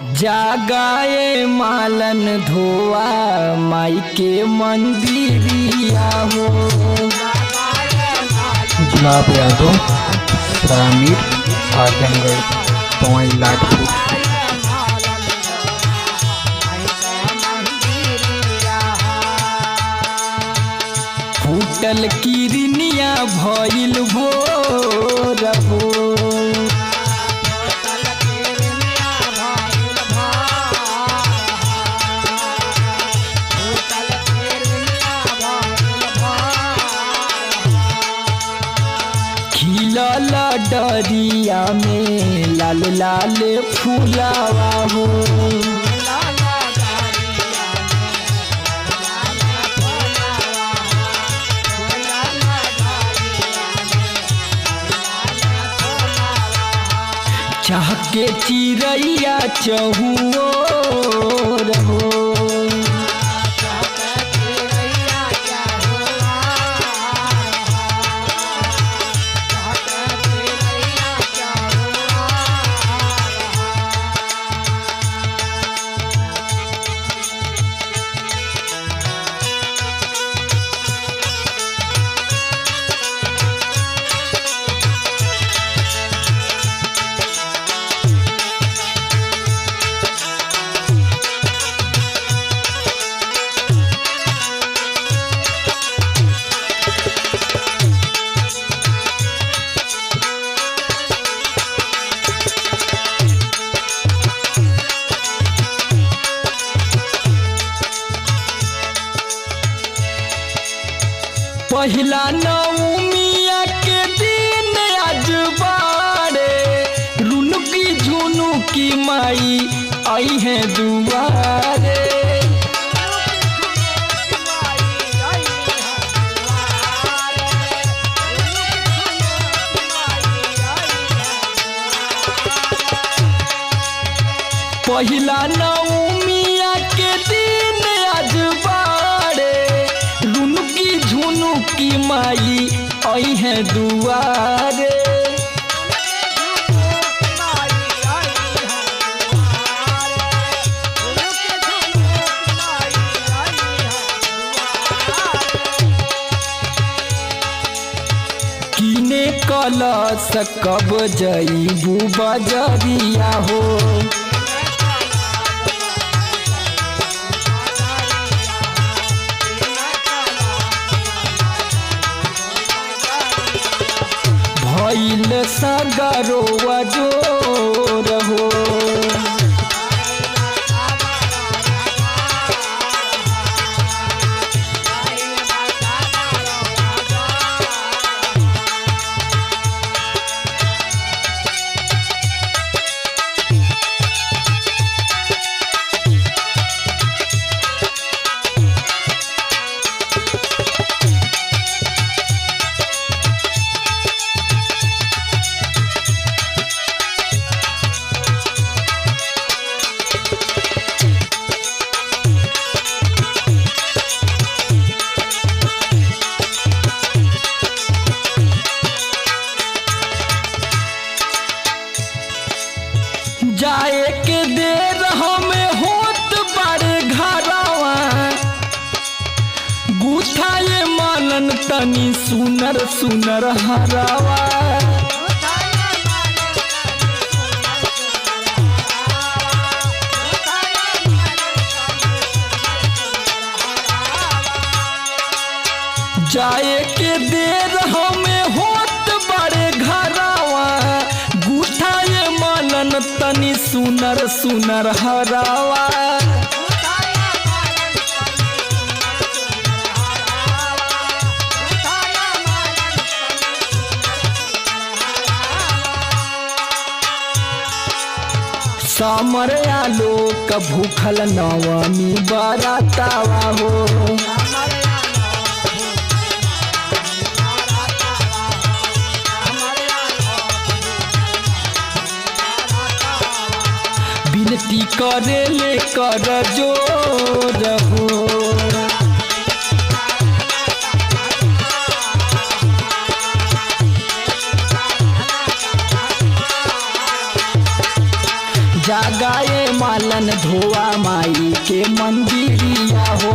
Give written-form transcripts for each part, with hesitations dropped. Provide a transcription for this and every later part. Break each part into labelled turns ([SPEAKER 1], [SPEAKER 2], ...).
[SPEAKER 1] जागाए मालन धोआ माई के मंदिरिया हो।
[SPEAKER 2] गुलाब यादव, रामीर, आजमगढ़, पवाई लाटपुर।
[SPEAKER 1] फूटल किरनिया भइल भोर हो। खिलल डरिया में लाल लाल फूलावा हो। चाह के चिड़ैया चहुओर हो। पहिला नवमिया के दिन आज बारे रुनुकी झुनुकी माई आई है दुआरे। पहिला नवमिया के दिन आज बारे रुनुकी झुनुकी माई आई है दुआरे। किने कलश कब जईबू बजरिया हो। भइल सगरोवा जोर हो। जाए के देर हमें होत बारे घरवा गुथाए मालन तनी सुनर सुनर हरावा। जाए के देर हमें होत बारे घरवा गुथाए मालन तनी सुनर सुनर हरावा। सामर आलोक भूखल नवमी बरातावा हो। विनती करे ले कर जोर हो। जागाए मालन धोआ माई के मंदिरिया हो।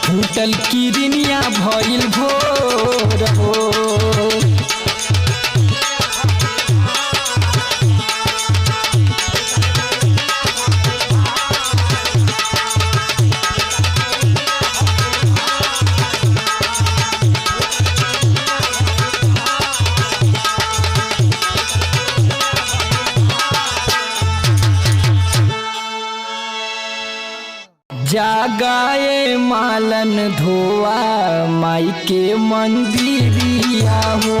[SPEAKER 1] फूटल किरनिया भइल भोर हो। जागाए मालन धोआ माई के मंदिरिया हो।